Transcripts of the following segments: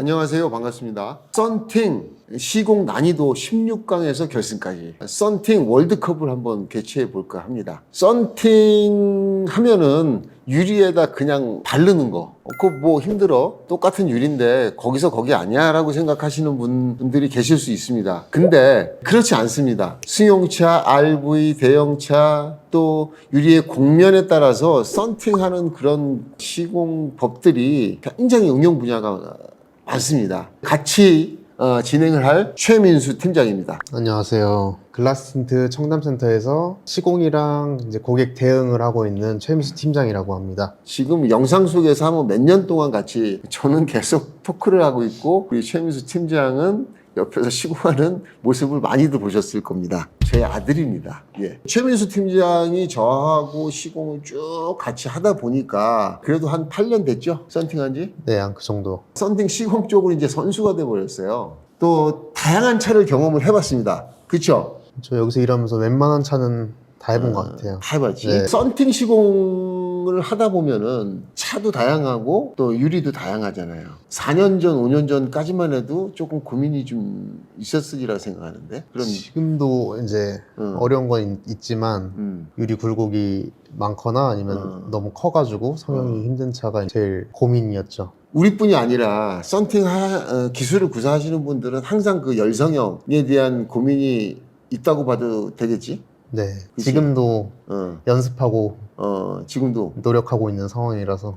안녕하세요. 반갑습니다. 썬팅 시공 난이도 16강에서 결승까지 썬팅 월드컵을 한번 개최해 볼까 합니다. 썬팅 하면은 유리에다 그냥 바르는 거. 그거 뭐 힘들어. 똑같은 유리인데 거기서 거기 아니야 라고 생각하시는 분들이 계실 수 있습니다. 근데 그렇지 않습니다. 승용차, RV, 대형차 또 유리의 곡면에 따라서 썬팅하는 그런 시공법들이 굉장히 응용 분야가 많습니다. 같이 진행을 할 최민수 팀장입니다. 안녕하세요. 글라스틴트 청담센터에서 시공이랑 이제 고객 대응을 하고 있는 최민수 팀장이라고 합니다. 지금 영상 속에서 한번 몇 년 동안 같이 저는 계속 토크를 하고 있고 우리 최민수 팀장은 옆에서 시공하는 모습을 많이들 보셨을 겁니다. 제 아들입니다. 예. 최민수 팀장이 저하고 시공을 쭉 같이 하다 보니까 그래도 한 8년 됐죠? 썬팅한 지? 네, 한 그 정도. 썬팅 시공 쪽으로 이제 선수가 돼버렸어요. 또 다양한 차를 경험을 해봤습니다. 그쵸? 저 여기서 일하면서 웬만한 차는 다 해본 것 같아요. 다 해봤지. 네. 썬팅 시공을 하다 보면은 차도 다양하고 또 유리도 다양하잖아요. 4년 전, 5년 전까지만 해도 조금 고민이 좀 있었으리라 생각하는데. 그런. 지금도 이제 어려운 건 있지만 유리 굴곡이 많거나 아니면 너무 커가지고 성형이 힘든 차가 제일 고민이었죠. 우리뿐이 아니라 썬팅 기술을 구사하시는 분들은 항상 그 열성형에 대한 고민이 있다고 봐도 되겠지? 네, 그치? 지금도 연습하고 지금도. 노력하고 있는 상황이라서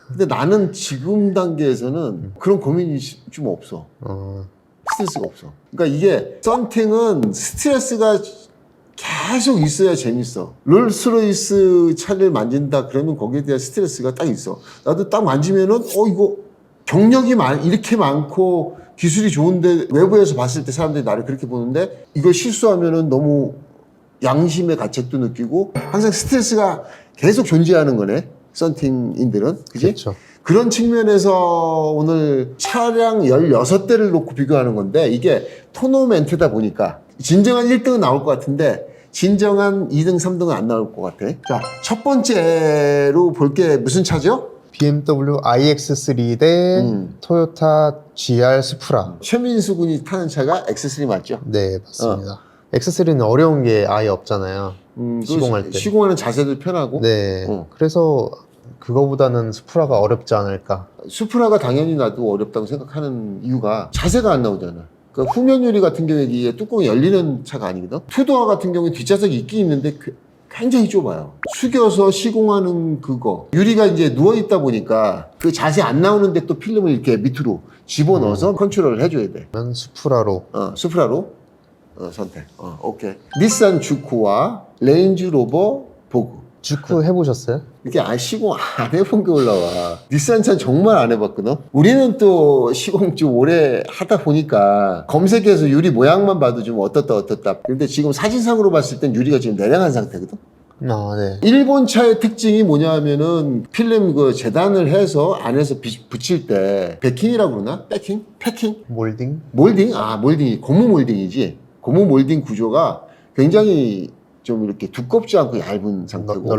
근데 나는 지금 단계에서는 그런 고민이 좀 없어. 스트레스가 없어. 그러니까 이게 썬팅은 스트레스가 계속 있어야 재밌어. 롤스로이스 차를 만진다 그러면 거기에 대한 스트레스가 딱 있어. 나도 딱 만지면은 이거 경력이 이렇게 많고 기술이 좋은데 외부에서 봤을 때 사람들이 나를 그렇게 보는데 이걸 실수하면은 너무 양심의 가책도 느끼고 항상 스트레스가 계속 존재하는 거네. 썬팅인들은. 그지? 그렇죠. 그런 측면에서 오늘 차량 16대를 놓고 비교하는 건데 이게 토너멘트다 보니까 진정한 1등은 나올 것 같은데 진정한 2등, 3등은 안 나올 것 같아. 자, 첫 번째로 볼 게 무슨 차죠? BMW iX3 대 토요타 GR 스프라. 최민수 군이 타는 차가 X3 맞죠? 네, 맞습니다. X3는 어려운 게 아예 없잖아요. 시공할 때. 시공하는 자세도 편하고. 네, 그래서 그거보다는 스프라가 어렵지 않을까. 수프라가 당연히 나도 어렵다고 생각하는 이유가 자세가 안 나오잖아. 그 후면 유리 같은 경우에 이게 뚜껑이 열리는 차가 아니거든. 투도어 같은 경우에 뒷좌석이 있긴 있는데 굉장히 좁아요. 숙여서 시공하는 그거. 유리가 이제 누워있다 보니까 그 자세 안 나오는데 또 필름을 이렇게 밑으로 집어넣어서 컨트롤을 해줘야 돼. 그러면 스프라로. 수프라로 선택. 오케이. 닛산 주쿠와 레인지로버 보그. 주쿠 해보셨어요? 이렇게 시공 안 해본 게 올라와. 닛산 차는 정말 안 해봤거든. 우리는 또 시공 좀 오래 하다 보니까 검색해서 유리 모양만 봐도 좀 어떻다. 근데 지금 사진상으로 봤을 땐 유리가 지금 내려간 상태거든. 아, 네. 일본 차의 특징이 뭐냐 하면은 필름 그 재단을 해서 안에서 붙일 때 베킹이라고 그러나? 패킹? 몰딩? 몰딩? 몰딩이 고무 몰딩이지. 고무 몰딩 구조가 굉장히 좀 이렇게 두껍지 않고 얇은 상태고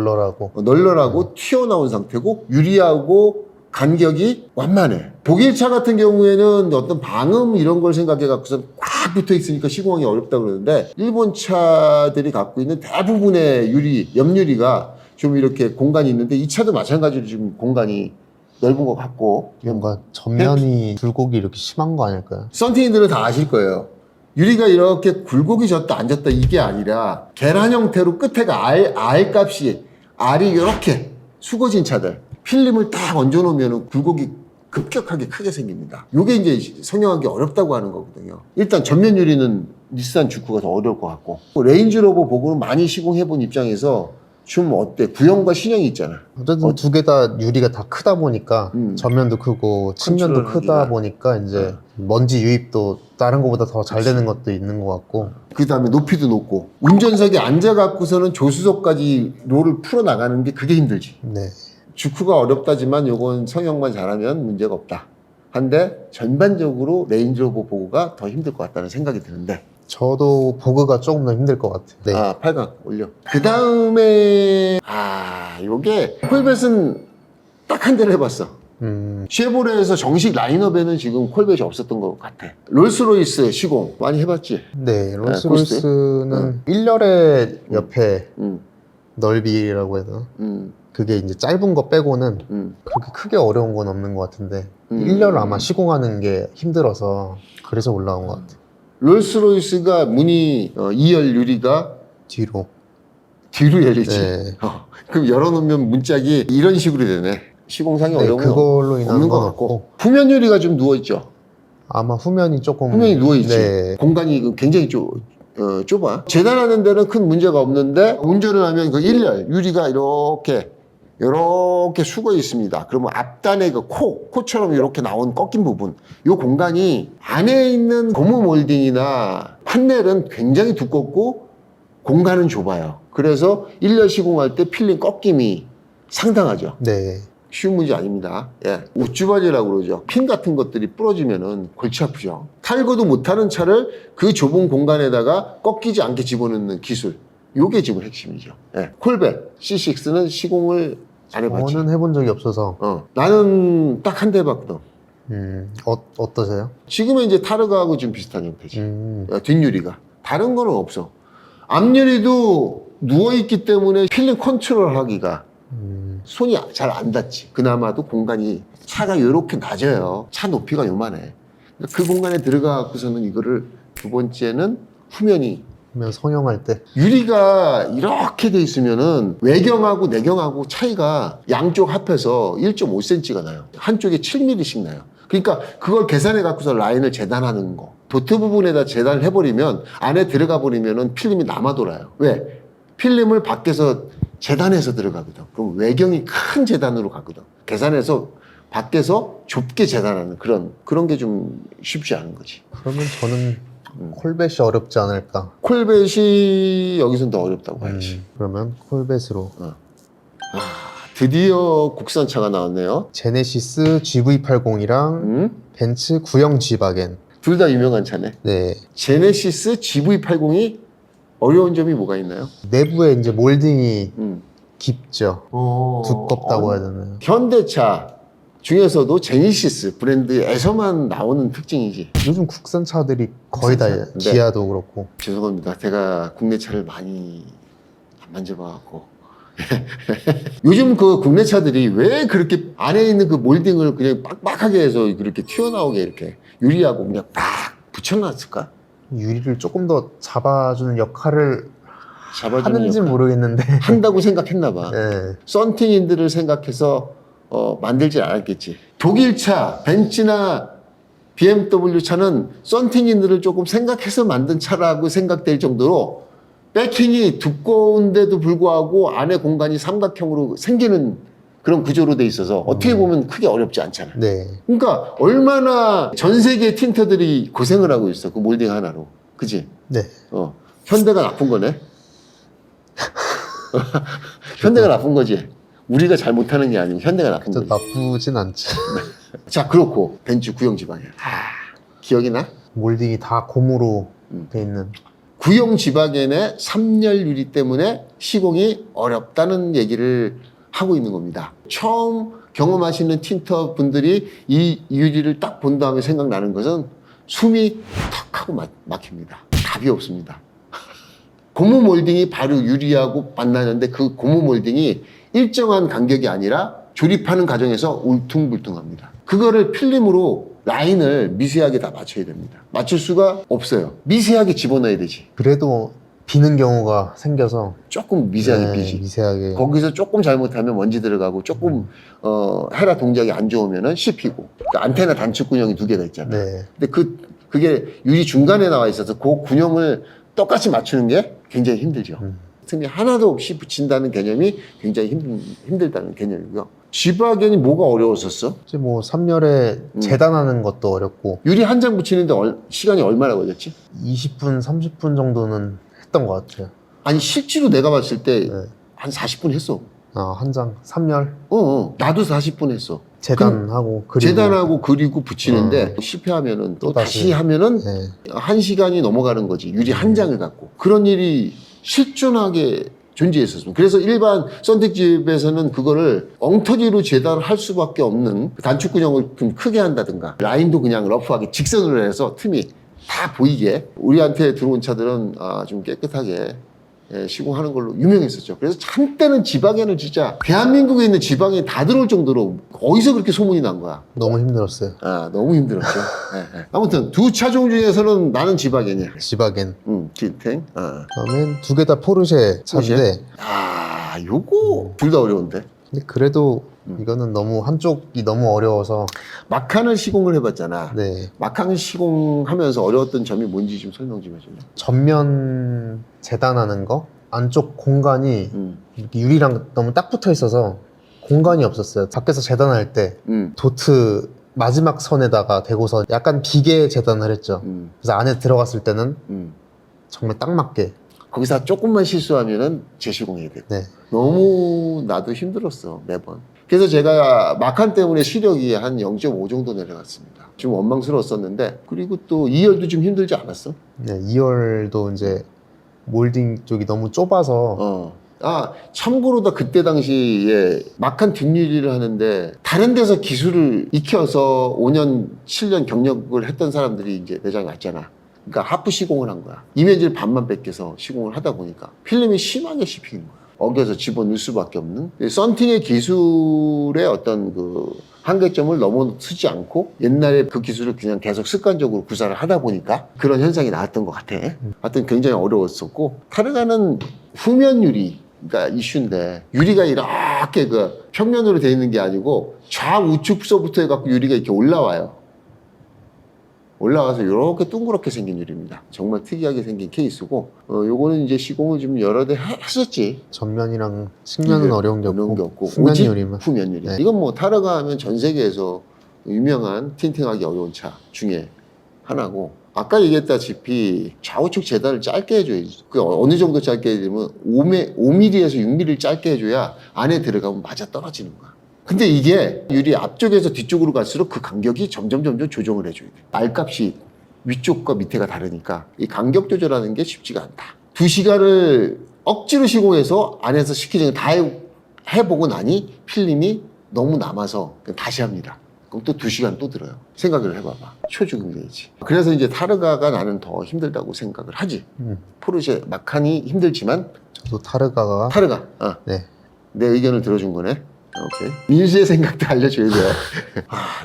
널널하고 튀어나온 상태고 유리하고 간격이 완만해. 독일차 같은 경우에는 어떤 방음 이런 걸 생각해 갖고서 꽉 붙어 있으니까 시공하기 어렵다 그러는데 일본 차들이 갖고 있는 대부분의 옆유리가 좀 이렇게 공간이 있는데 이 차도 마찬가지로 지금 공간이 넓은 것 같고 뭔가 전면이 굴곡이 이렇게 심한 거 아닐까요? 썬팅인들은 다 아실 거예요. 유리가 이렇게 굴곡이 졌다 안 졌다 이게 아니라 계란 형태로 끝에가 R값이 R이 이렇게 수거진 차들 필름을 딱 얹어 놓으면 굴곡이 급격하게 크게 생깁니다. 이게 이제 성형하기 어렵다고 하는 거거든요. 일단 전면 유리는 닛산 주쿠가 더 어려울 것 같고 레인지로버 보고는 많이 시공해 본 입장에서 좀 어때? 구형과 신형이 있잖아. 어쨌든 두 개 다 유리가 다 크다 보니까 전면도 크고 측면도 크다 보니까 이제 먼지 유입도 다른 것보다 더 잘 되는 것도 있는 것 같고 그 다음에 높이도 높고 운전석에 앉아갖고서는 조수석까지 롤을 풀어나가는 게 그게 힘들지. 네. 주쿠가 어렵다지만 요건 성형만 잘하면 문제가 없다. 한데 전반적으로 레인지로버 보고가 더 힘들 것 같다는 생각이 드는데 저도 보그가 조금 더 힘들 것 같아요. 네. 8강 올려. 그 다음에 요게 콜벳은 딱 한 대를 해봤어. 쉐보레에서 정식 라인업에는 지금 콜벳이 없었던 것 같아. 롤스로이스 시공 많이 해봤지? 네, 롤스로이스는 1열의 옆에 음, 넓이라고 해야 되나? 음, 그게 이제 짧은 거 빼고는 그렇게 크게 어려운 건 없는 것 같은데 1열 아마 시공하는 게 힘들어서 그래서 올라온 것 같아요. 롤스로이스가 문이 2열 유리가 뒤로 열리지. 네. 그럼 열어놓으면 문짝이 이런 식으로 되네. 시공상이 네, 어려운 건 그걸로 인한 없는 것 건 같고. 없고 후면 유리가 좀 누워있죠. 아마 후면이 조금 후면이 누워있지. 네. 공간이 굉장히 좁아. 재단하는 데는 큰 문제가 없는데 운전을 하면 그 1열 유리가 이렇게 숙어 있습니다. 그러면 앞단에 그 코처럼 이렇게 나온 꺾인 부분, 이 공간이 안에 있는 고무 몰딩이나 판넬은 굉장히 두껍고 공간은 좁아요. 그래서 1열 시공할 때 필링 꺾임이 상당하죠. 네. 쉬운 문제 아닙니다. 예. 우쭈바리라고 그러죠. 핀 같은 것들이 부러지면은 골치 아프죠. 탈거도 못하는 차를 그 좁은 공간에다가 꺾이지 않게 집어넣는 기술. 요게 지금 핵심이죠. 예. 콜벳 C6는 시공을 안 해봤지. 저는 해본 적이 없어서 나는 딱 한 대 해봤거든. 어떠세요? 지금은 이제 타르가하고 좀 비슷한 형태지. 뒷유리가. 다른 거는 없어. 앞유리도 누워있기 때문에 필링 컨트롤 하기가 손이 잘 안 닿지. 그나마도 공간이 차가 이렇게 낮아요. 차 높이가 요만해. 그 공간에 들어가고서는 이거를 두 번째는 후면이 그러면 성형할 때 유리가 이렇게 돼 있으면은 외경하고 내경하고 차이가 양쪽 합해서 1.5cm가 나요. 한쪽에 7mm씩 나요. 그러니까 그걸 계산해 갖고서 라인을 재단하는 거. 도트 부분에다 재단을 해버리면 안에 들어가 버리면은 필름이 남아 돌아요. 왜? 필름을 밖에서 재단해서 들어가거든. 그럼 외경이 큰 재단으로 가거든. 계산해서 밖에서 좁게 재단하는 그런 게 좀 쉽지 않은 거지. 그러면 저는 콜벳이 어렵지 않을까. 콜벳이 여기서는 더 어렵다고 봐야지. 그러면 콜벳으로 드디어 국산차가 나왔네요. 제네시스 GV80이랑 벤츠 구형 G바겐. 둘 다 유명한 차네. 네. 제네시스 GV80이 어려운 점이 뭐가 있나요? 내부에 이제 몰딩이 깊죠. 어... 두껍다고 해야 되나요? 현대차 중에서도 제네시스 브랜드에서만 나오는 특징이지. 요즘 국산 차들이 거의 다 국산차. 기아도 그렇고. 죄송합니다. 제가 국내 차를 많이 안 만져봐갖고. 요즘 그 국내 차들이 왜 그렇게 안에 있는 그 몰딩을 그냥 빡빡하게 해서 그렇게 튀어나오게 이렇게 유리하고 그냥 빡 붙여놨을까? 유리를 조금 더 잡아주는 역할을 하는지 역할. 모르겠는데 한다고 생각했나 봐. 네. 썬팅인들을 생각해서 만들지 않았겠지. 독일차, 벤츠나 BMW 차는 썬팅인들을 조금 생각해서 만든 차라고 생각될 정도로 백킹이 두꺼운데도 불구하고 안에 공간이 삼각형으로 생기는 그런 구조로 돼 있어서 어떻게 보면 크게 어렵지 않잖아. 네. 그러니까 얼마나 전 세계 틴터들이 고생을 하고 있어. 그 몰딩 하나로. 그지? 네. 현대가 나쁜 거네. 현대가 나쁜 거지. 우리가 잘못하는 게 아니고 현대가 나쁜 거지. 나쁘진 않죠. 자, 그렇고 벤츠 구형 지방이야. 기억이 나? 몰딩이 다 고무로 돼 있는. 구형 지바겐의 3열 유리 때문에 시공이 어렵다는 얘기를 하고 있는 겁니다. 처음 경험하시는 틴터 분들이 이 유리를 딱 본 다음에 생각나는 것은 숨이 턱 하고 막힙니다. 답이 없습니다. 고무 몰딩이 바로 유리하고 만나는데 그 고무 몰딩이 일정한 간격이 아니라 조립하는 과정에서 울퉁불퉁합니다. 그거를 필름으로 라인을 미세하게 다 맞춰야 됩니다. 맞출 수가 없어요. 미세하게 집어넣어야 되지. 그래도 비는 경우가 생겨서 조금 미세하게 네, 비지. 미세하게. 거기서 조금 잘못하면 먼지 들어가고 조금 헤라 동작이 안 좋으면은 씹히고. 그러니까 안테나 단축 군형이 두 개가 있잖아요. 네. 근데 그게 유리 중간에 나와 있어서 그 군형을 똑같이 맞추는 게 굉장히 힘들죠. 틈이 하나도 없이 붙인다는 개념이 굉장히 힘들다는 개념이고요. 지바겐이 뭐가 어려웠었어? 이제 뭐 3열에 재단하는 것도 어렵고 유리 한 장 붙이는데 시간이 얼마나 걸렸지? 20분, 30분 정도는 했던 것 같아요. 아니 실제로 내가 봤을 때 네. 한 40분 했어. 한 장, 3열 나도 40분 했어. 재단하고 그리고 재단하고 그리고 붙이는데 실패하면은 또 다시 하면은 네. 1시간이 넘어가는 거지. 유리 한 장을 갖고. 그런 일이 실존하게 존재했었습니다. 그래서 일반 썬팅집에서는 그거를 엉터리로 재단을 할 수밖에 없는 단축구형을 좀 크게 한다든가 라인도 그냥 러프하게 직선으로 해서 틈이 다 보이게 우리한테 들어온 차들은 좀 깨끗하게 시공하는 걸로 유명했었죠. 그래서 한때는 지방에는 진짜 대한민국에 있는 지방에 다 들어올 정도로 어디서 그렇게 소문이 난 거야. 너무 힘들었어요. 너무 힘들었죠. 아무튼 두 차종 중에서는 나는 지바겐이야. 지바겐. 틴탱. 그다음엔 두 개 다 포르쉐 차인데 요거 둘 다 어려운데. 근데 그래도 이거는 너무 한쪽이 너무 어려워서 마칸을 시공을 해봤잖아. 네. 마칸 시공하면서 어려웠던 점이 뭔지 좀 설명 좀 해줄래? 전면 재단하는 거 안쪽 공간이 이렇게 유리랑 너무 딱 붙어 있어서 공간이 없었어요. 밖에서 재단할 때 도트 마지막 선에다가 대고서 약간 비계 재단을 했죠. 그래서 안에 들어갔을 때는 정말 딱 맞게. 거기서 조금만 실수하면은 재시공해야 돼. 네. 너무 나도 힘들었어 매번. 그래서 제가 마칸 때문에 시력이 한 0.5 정도 내려갔습니다. 좀 원망스러웠었는데 그리고 또 2열도 좀 힘들지 않았어? 네, 2열도 이제 몰딩 쪽이 너무 좁아서 참고로 다 그때 당시에 마칸 뒷유리를 하는데 다른 데서 기술을 익혀서 5년, 7년 경력을 했던 사람들이 이제 매장에 왔잖아. 그러니까 하프 시공을 한 거야. 이면지를 반만 뺏겨서 시공을 하다 보니까 필름이 심하게 씹히는 거야. 어겨서 집어넣을 수밖에 없는. 썬팅의 기술의 어떤 그 한계점을 넘어서지 않고 옛날에 그 기술을 그냥 계속 습관적으로 구사를 하다 보니까 그런 현상이 나왔던 것 같아. 하여튼 굉장히 어려웠었고 타르가는 후면 유리가 이슈인데 유리가 이렇게 그 평면으로 되어 있는 게 아니고 좌우측서부터 해갖고 유리가 이렇게 올라와요. 올라와서 이렇게 둥그렇게 생긴 유리입니다. 정말 특이하게 생긴 케이스고 요거는 이제 시공을 좀 여러 대 했었지. 전면이랑 측면은 어려운 게 없고 후면 오직 유리만. 후면 유리. 네. 이건 뭐 타르가 하면 전 세계에서 유명한 틴팅하기 어려운 차 중에 하나고 아까 얘기했다시피 좌우측 재단을 짧게 해줘야지. 그 어느 정도 짧게 해주면 5mm에서 6mm를 짧게 해줘야 안에 들어가면 맞아 떨어지는 거야. 근데 이게 유리 앞쪽에서 뒤쪽으로 갈수록 그 간격이 점점 조정을 해줘야 돼. 날값이 위쪽과 밑에가 다르니까 이 간격 조절하는 게 쉽지가 않다. 2시간을 억지로 시공해서 안에서 시키는 거 다 해보고 나니 필름이 너무 남아서 다시 합니다. 그럼 또 2시간 또 들어요. 생각을 해봐봐. 초죽음 되지. 그래서 이제 타르가가 나는 더 힘들다고 생각을 하지. 포르쉐 마칸이 힘들지만 저도 타르가. 네. 내 의견을 들어준 거네. 오케이. 민수의 생각도 알려줘야 돼요.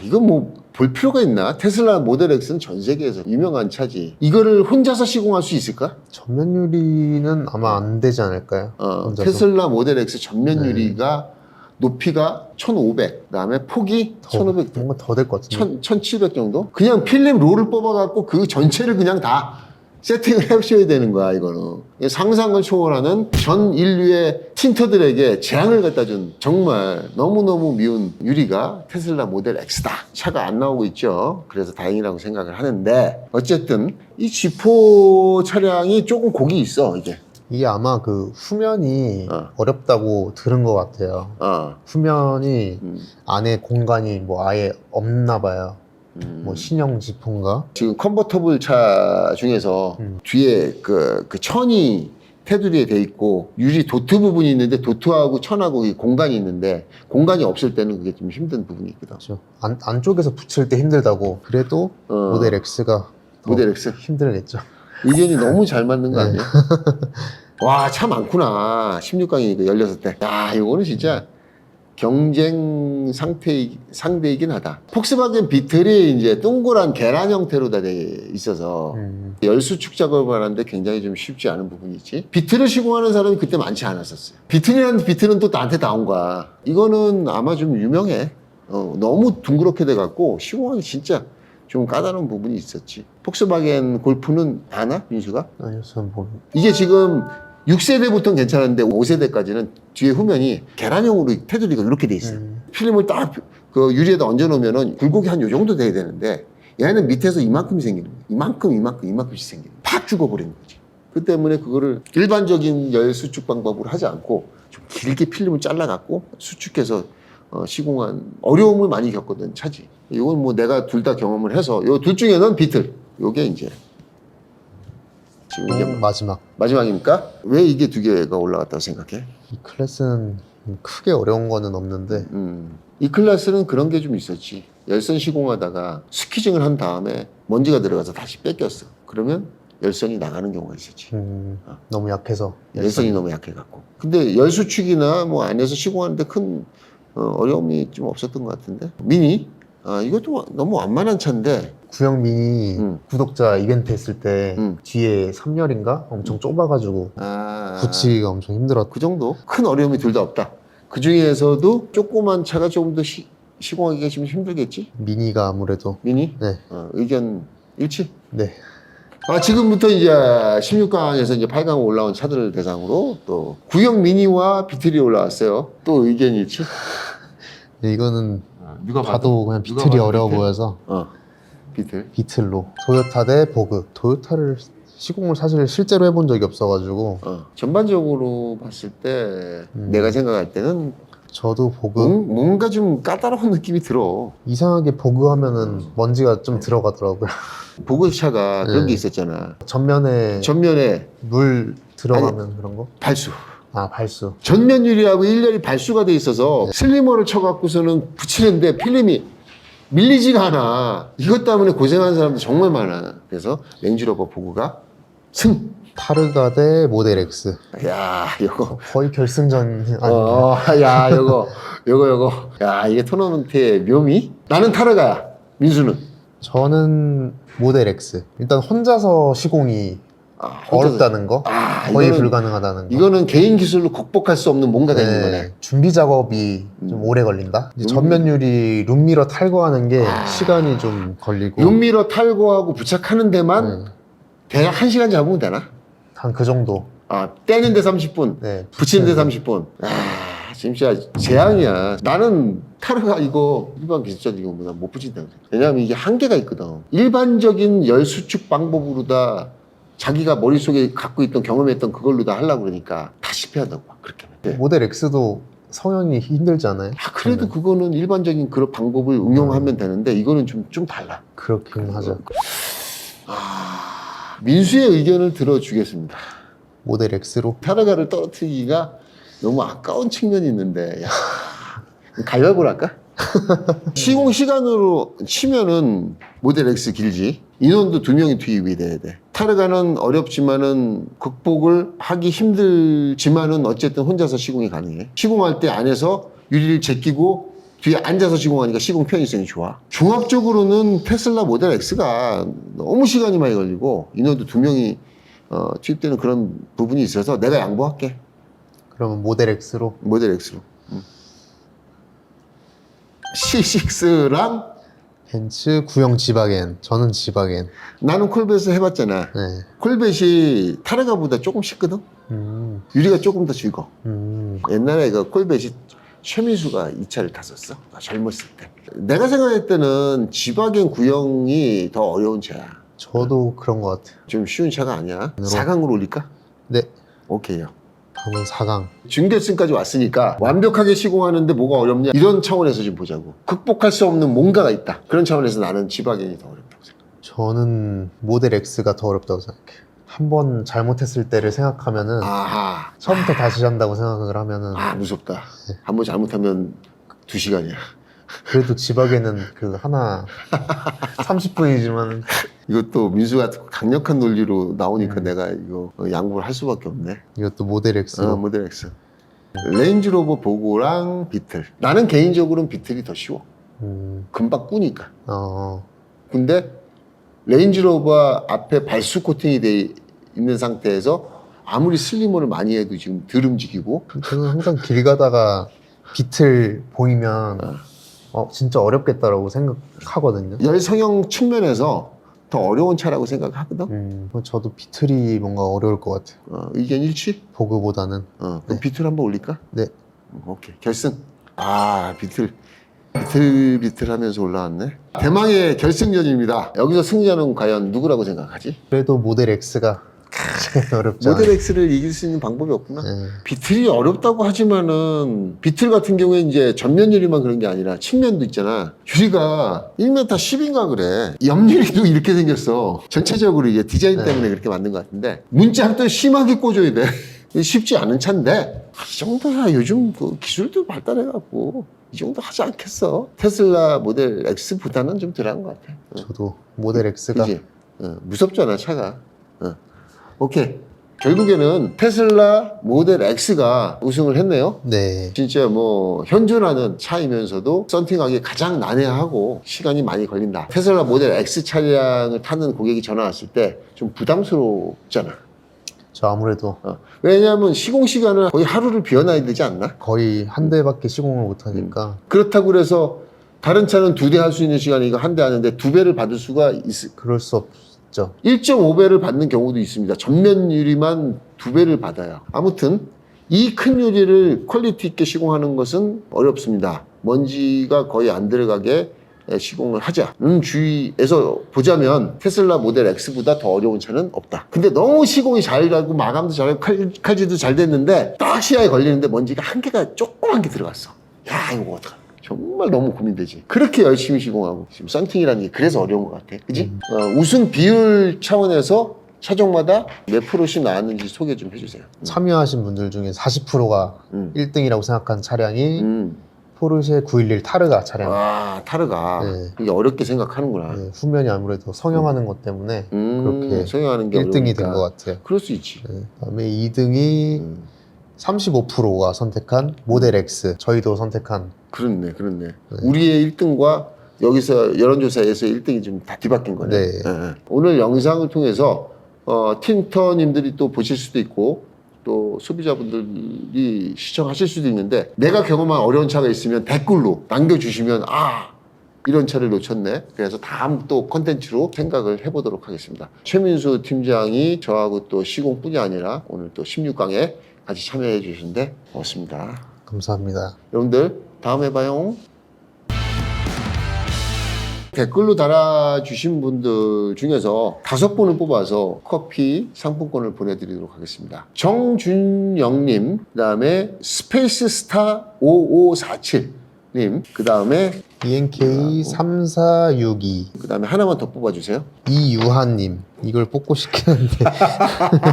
이건 뭐 볼 필요가 있나? 테슬라 모델 X는 전 세계에서 유명한 차지. 이거를 혼자서 시공할 수 있을까? 전면 유리는 아마 안 되지 않을까요? 혼자서. 테슬라 모델 X 전면 유리가 높이가 1500, 그다음에 폭이 1500, 뭔가 더 될 것 같은데. 1700 정도? 그냥 필름 롤을 뽑아갖고 그 전체를 그냥 다 세팅을 해주셔야 되는 거야, 이거는. 상상을 초월하는 전 인류의 틴터들에게 재앙을 갖다 준 정말 너무너무 미운 유리가 테슬라 모델 X다. 차가 안 나오고 있죠. 그래서 다행이라고 생각을 하는데, 어쨌든 이 G4 차량이 조금 곡이 있어, 이게. 이게 아마 그 후면이 어렵다고 들은 것 같아요. 후면이 안에 공간이 뭐 아예 없나 봐요. 뭐 신형 지폰가? 지금 컨버터블 차 중에서 뒤에 그 천이 테두리에 돼 있고 유리 도트 부분이 있는데 도트하고 천하고 이 공간이 있는데 공간이 없을 때는 그게 좀 힘든 부분이 있거든. 그렇죠. 안쪽에서 붙일 때 힘들다고. 그래도 모델 X가 모델 X 힘들겠죠. 의견이 너무 잘 맞는 거 아니야? 와, 차 많구나. 16강이니까 16대. 야, 이거는 진짜 경쟁 상대이긴 하다. 폭스바겐 비틀이 이제 동그란 계란 형태로 다 돼 있어서 열수축 작업을 하는데 굉장히 좀 쉽지 않은 부분이 있지. 비틀을 시공하는 사람이 그때 많지 않았었어요. 비틀은 또 나한테 나온 거야. 이거는 아마 좀 유명해. 너무 둥그렇게 돼갖고 시공하기 진짜 좀 까다로운 부분이 있었지. 폭스바겐 골프는 아나? 민수가? 아니요, 저는 뭐. 이게 지금 6세대부터는 괜찮은데 5세대까지는 뒤에 후면이 계란형으로 테두리가 이렇게 돼 있어요. 필름을 딱 그 유리에다 얹어놓으면은 굴곡이 한 요 정도 돼야 되는데 얘는 밑에서 이만큼이 생기는 거예요. 이만큼씩 생기는 거예요. 팍 죽어버리는 거지. 그 때문에 그거를 일반적인 열 수축 방법으로 하지 않고 좀 길게 필름을 잘라갖고 수축해서 시공한 어려움을 많이 겪었던 차지. 이건 뭐 내가 둘 다 경험을 해서 요 둘 중에는 비틀. 요게 이제 지금 이게 마지막. 마지막입니까? 왜 이게 두 개가 올라갔다고 생각해? 이 클래스는 크게 어려운 거는 없는데 이 클래스는 그런 게 좀 있었지. 열선 시공하다가 스퀴징을 한 다음에 먼지가 들어가서 다시 뺏겼어. 그러면 열선이 나가는 경우가 있었지. 너무 약해서 열선이 너무 약해갖고. 근데 열수축이나 뭐 안에서 시공하는데 큰 어려움이 좀 없었던 것 같은데. 미니? 이것도 너무 완만한 차인데. 구형 미니 구독자 이벤트 했을 때 뒤에 3열인가? 엄청 좁아가지고 붙이기가 엄청 힘들었다. 그 정도? 큰 어려움이 둘 다 없다. 그 중에서도 조그만 차가 조금 더 시공하기가 좀 힘들겠지? 미니가 아무래도. 미니? 네. 의견 일치? 네. 지금부터 이제 16강에서 이제 8강 올라온 차들을 대상으로 또 구형 미니와 비틀이 올라왔어요. 또 의견 일치? 네, 이거는 누가 봐도 그냥 누가 비틀이 봐도 어려워 비틀? 보여서 비틀. 비틀로. 토요타 대 보그. 토요타를 시공을 사실 실제로 해본 적이 없어가지고 전반적으로 봤을 때 내가 생각할 때는 저도 보그. 뭔가 좀 까다로운 느낌이 들어. 이상하게 보그 하면은 먼지가 좀 들어가더라고요. 보그 차가 그런 네. 게 있었잖아. 전면에 물 들어가면 그런 거? 발수. 발수. 전면 유리하고 일렬이 발수가 돼 있어서 슬리머를 쳐갖고서는 붙이는데 필름이 밀리지가 않아. 이것 때문에 고생하는 사람들 정말 많아. 그래서 랭지로버 보그가 승. 타르가 대 모델 X. 야, 이거. 거의 결승전 아닌가? 야, 요거. 야, 이게 토너먼트의 묘미? 나는 타르가야. 민수는? 저는 모델 X. 일단 혼자서 시공이 어렵다는 거? 거의 불가능하다는 거. 이거는 개인 기술로 극복할 수 없는 뭔가가 있는 거네. 준비 작업이 좀 오래 걸린다? 이제 전면 유리 룸미러 탈거하는 게 시간이 좀 걸리고. 룸미러 탈거하고 부착하는 데만 대략 1시간 잡으면 되나? 한 그 정도. 떼는데 30분, 네, 붙이는데 30분. 진짜 재앙이야. 나는 타르가 이거 일반 기술자 이거보다 못 붙인다. 왜냐하면 이게 한계가 있거든. 일반적인 열 수축 방법으로 자기가 머릿속에 갖고 있던 경험했던 그걸로 다 하려고 그러니까 다 실패한다고 막 그렇게. 네. 모델 X도 성형이 힘들지 않아요? 그래도 그거는 일반적인 그런 방법을 응용하면 되는데 이거는 좀 달라. 그렇긴 하죠. 민수의 의견을 들어주겠습니다. 모델 X로. 타르가를 떨어뜨리기가 너무 아까운 측면이 있는데, 야, 가위바위보를 할까? 시공 시간으로 치면은 모델 X 길지. 인원도 2명이 투입이 돼야 돼. 타르가는 어렵지만은 극복을 하기 힘들지만은 어쨌든 혼자서 시공이 가능해. 시공할 때 안에서 유리를 제끼고 뒤에 앉아서 시공하니까 시공 편의성이 좋아. 종합적으로는 테슬라 모델 X가 너무 시간이 많이 걸리고 인원도 2명이 투입되는 그런 부분이 있어서 내가 양보할게. 그러면 모델 X로. 모델 X로. C6랑 벤츠 구형 지바겐. 저는 지바겐. 나는 콜벳을 해봤잖아. 네. 콜벳이 타르가보다 조금씩 크거든. 유리가 조금 더 즐거. 옛날에 그 콜벳이 최민수가 이 차를 탔었어. 젊었을 때. 내가 생각할 때는 지바겐 구형이 더 어려운 차야. 저도 그런 것 같아요. 좀 쉬운 차가 아니야. 4강으로 올릴까? 네. 오케이요. 다음은 4강. 준결승까지 왔으니까 완벽하게 시공하는데 뭐가 어렵냐 이런 차원에서 좀 보자고. 극복할 수 없는 뭔가가 있다. 그런 차원에서 나는 지바겐이 더 어렵다고 생각해. 저는 모델 X가 더 어렵다고 생각해요. 한 번 잘못했을 때를 생각하면은 처음부터 다시 한다고 생각을 하면은 무섭다. 한번 잘못하면 2시간이야. 그래도 지바겐은 그 하나 30분이지만 이것도 민수가 강력한 논리로 나오니까 내가 이거 양보를 할 수밖에 없네. 이것도 모델 X로. 모델 X. 레인지로버 보고랑 비틀. 나는 개인적으로는 비틀이 더 쉬워. 금방 꾸니까. 근데 레인지로버 앞에 발수 코팅이 돼 있는 상태에서 아무리 슬리머를 많이 해도 지금 덜 움직이고. 저는 항상 길 가다가 비틀 보이면 진짜 어렵겠다라고 생각하거든요. 열 성형 측면에서 더 어려운 차라고 생각하거든. 저도 비틀이 뭔가 어려울 것 같아요. 의견 일치? 보그보다는. 그럼 네. 비틀 한번 올릴까? 네. 오케이. 결승. 비틀 하면서 올라왔네. 대망의 결승전입니다. 여기서 승자는 과연 누구라고 생각하지? 그래도 모델 X가. 어렵지 않아요. 모델 X를 이길 수 있는 방법이 없구나. 네. 비틀이 어렵다고 하지만은 비틀 같은 경우에 이제 전면 유리만 그런 게 아니라 측면도 있잖아. 유리가 1m 10인가 그래. 옆 유리도 이렇게 생겼어. 전체적으로 이제 디자인 때문에 그렇게 만든 것 같은데 문짝도 심하게 꽂아야 돼. 쉽지 않은 차인데 이 정도야 요즘 그 기술도 발달해갖고 이 정도 하지 않겠어. 테슬라 모델 X보다는 좀 덜한 것 같아. 저도 모델 X가 그지? 무섭잖아 차가. 오케이. 결국에는 테슬라 모델 X가 우승을 했네요. 네. 진짜 뭐 현존하는 차이면서도 썬팅하기 가장 난해하고 시간이 많이 걸린다. 테슬라 모델 X 차량을 타는 고객이 전화 왔을 때 좀 부담스럽잖아. 저 아무래도 왜냐하면 시공 시간을 거의 하루를 비워놔야 되지 않나? 거의 한 대밖에 시공을 못 하니까 그렇다고 그래서 다른 차는 2대 할 수 있는 시간이 이거 한 대 하는데 2배를 받을 수가 있을. 그럴 수 없죠. 1.5배를 받는 경우도 있습니다. 전면 유리만 2배를 받아요. 아무튼 이 큰 유리를 퀄리티 있게 시공하는 것은 어렵습니다. 먼지가 거의 안 들어가게 시공을 하자는 주의에서 보자면 테슬라 모델 X보다 더 어려운 차는 없다. 근데 너무 시공이 잘 가고 마감도 잘하고 칼질도 잘 됐는데 딱 시야에 걸리는데 먼지가 한 개가 조그만 게 들어갔어. 야 이거 어떡하 정말 너무 고민되지. 그렇게 열심히 시공하고 지금 썬팅이라는 게 그래서 어려운 것 같아. 그지? 우승 비율 차원에서 차종마다 몇 프로씩 나왔는지 소개 좀 해주세요. 참여하신 분들 중에 40%가 1등이라고 생각한 차량이 포르쉐 911 타르가 차량. 아 타르가 네. 이게 어렵게 생각하는구나. 네, 후면이 아무래도 성형하는 것 때문에 그렇게 성형하는 게 1등이 된 어려우니까. 것 같아요. 그럴 수 있지. 네, 그다음에 2등이 35%가 선택한 모델 X. 저희도 선택한. 그렇네. 우리의 1등과 여기서 여론조사에서 1등이 좀 다 뒤바뀐 거네. 네. 예. 오늘 영상을 통해서 틴터님들이 또 보실 수도 있고 또 소비자분들이 시청하실 수도 있는데 내가 경험한 어려운 차가 있으면 댓글로 남겨주시면 이런 차를 놓쳤네. 그래서 다음 또 컨텐츠로 생각을 해보도록 하겠습니다. 최민수 팀장이 저하고 또 시공뿐이 아니라 오늘 또 16강에 같이 참여해 주셨는데 고맙습니다. 감사합니다. 여러분들 다음에 봐요. 댓글로 달아주신 분들 중에서 5분을 뽑아서 커피 상품권을 보내드리도록 하겠습니다. 정준영님, 그 다음에 스페이스스타 5547님, 그 다음에 ENK3462 그 다음에 하나만 더 뽑아주세요. 이유한님. 이걸 뽑고 싶긴 한데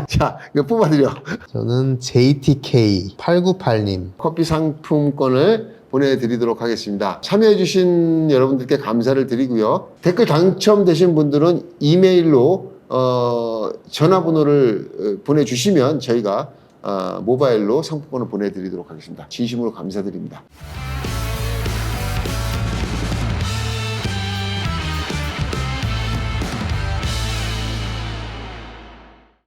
자, 이거 뽑아드려. 저는 JTK898님. 커피 상품권을 보내드리도록 하겠습니다. 참여해주신 여러분들께 감사를 드리고요. 댓글 당첨되신 분들은 이메일로 전화번호를 보내주시면 저희가 모바일로 상품권을 보내드리도록 하겠습니다. 진심으로 감사드립니다.